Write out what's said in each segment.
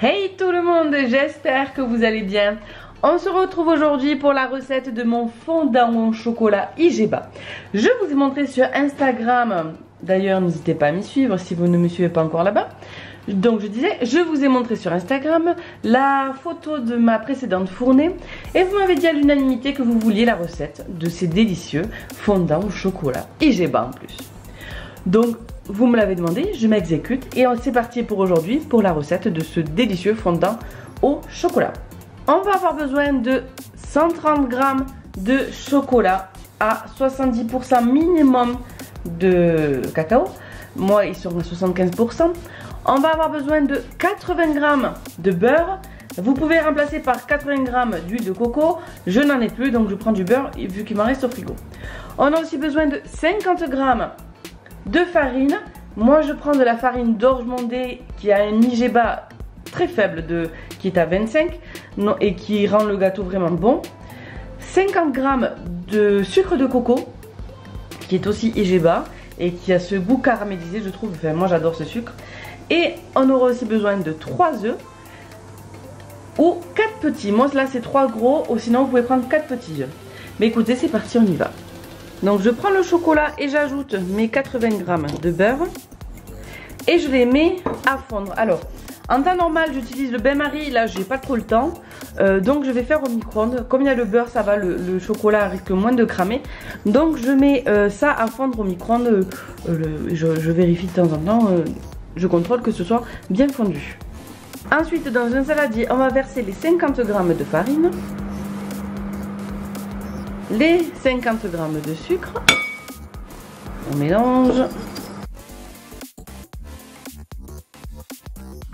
Hey tout le monde, j'espère que vous allez bien. On se retrouve aujourd'hui pour la recette de mon fondant au chocolat Igeba. Je vous ai montré sur Instagram, d'ailleurs n'hésitez pas à m'y suivre si vous ne me suivez pas encore là-bas. Donc je disais, je vous ai montré sur Instagram la photo de ma précédente fournée et vous m'avez dit à l'unanimité que vous vouliez la recette de ces délicieux fondants au chocolat Igeba en plus. Donc vous me l'avez demandé, je m'exécute et c'est parti pour aujourd'hui pour la recette de ce délicieux fondant au chocolat. On va avoir besoin de 130 g de chocolat à 70% minimum de cacao. Moi ils sont à 75%. On va avoir besoin de 80 g de beurre. Vous pouvez remplacer par 80 g d'huile de coco. Je n'en ai plus donc je prends du beurre vu qu'il m'en reste au frigo. On a aussi besoin de 50 g de farine. Moi je prends de la farine d'orge mondée qui a un Igeba très faible qui est à 25 et qui rend le gâteau vraiment bon. 50 g de sucre de coco qui est aussi Igeba et qui a ce goût caramélisé, je trouve. Enfin, moi j'adore ce sucre. Et on aura aussi besoin de 3 œufs ou 4 petits. Moi là c'est 3 gros, ou sinon vous pouvez prendre 4 petits œufs. Mais écoutez, c'est parti, on y va. Donc je prends le chocolat et j'ajoute mes 80 g de beurre et je les mets à fondre. Alors en temps normal j'utilise le bain-marie, là j'ai pas trop le temps, donc je vais faire au micro-ondes. Comme il y a le beurre, ça va, le chocolat risque moins de cramer. Donc je mets ça à fondre au micro-ondes, je vérifie de temps en temps, je contrôle que ce soit bien fondu. Ensuite dans un saladier on va verser les 50 g de farine, les 50 g de sucre, on mélange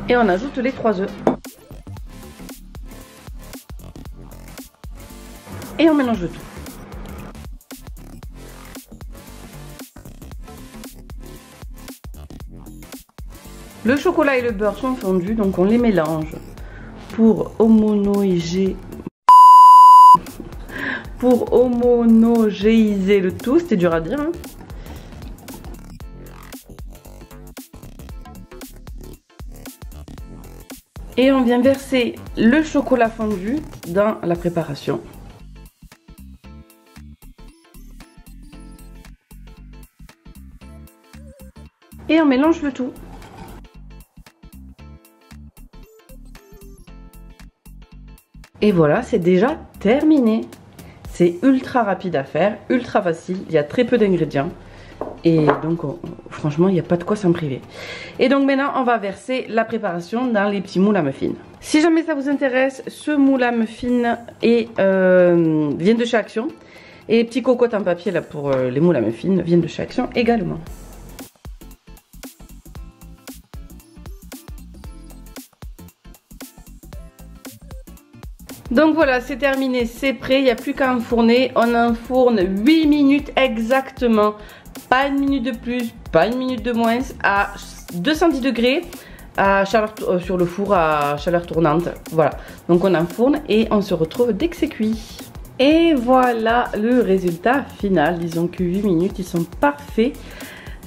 et on ajoute les 3 œufs et on mélange le tout. Le chocolat et le beurre sont fondus, donc on les mélange pour homogénéiser le tout. C'était dur à dire, hein. Et on vient verser le chocolat fondu dans la préparation. Et on mélange le tout. Et voilà, c'est déjà terminé. C'est ultra rapide à faire, ultra facile, il y a très peu d'ingrédients. Et donc franchement il n'y a pas de quoi s'en priver. Et donc maintenant on va verser la préparation dans les petits moules à muffins. Si jamais ça vous intéresse, ce moule à muffins vient de chez Action. Et les petits cocottes en papier là pour les moules à muffins viennent de chez Action également. Donc voilà, c'est terminé, c'est prêt, il n'y a plus qu'à enfourner. On enfourne 8 minutes exactement, pas une minute de plus, pas une minute de moins, à 210 degrés à chaleur, sur le four à chaleur tournante. Voilà, donc on enfourne et on se retrouve dès que c'est cuit. Et voilà le résultat final. Disons que 8 minutes, ils sont parfaits.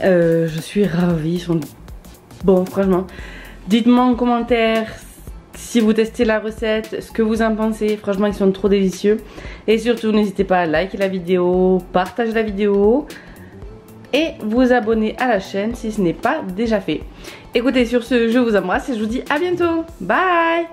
Je suis ravie, ils sont bons franchement. Dites-moi en commentaire si vous testez la recette, ce que vous en pensez. Franchement ils sont trop délicieux. Et surtout n'hésitez pas à liker la vidéo, partager la vidéo et vous abonner à la chaîne si ce n'est pas déjà fait. Écoutez, sur ce je vous embrasse et je vous dis à bientôt. Bye.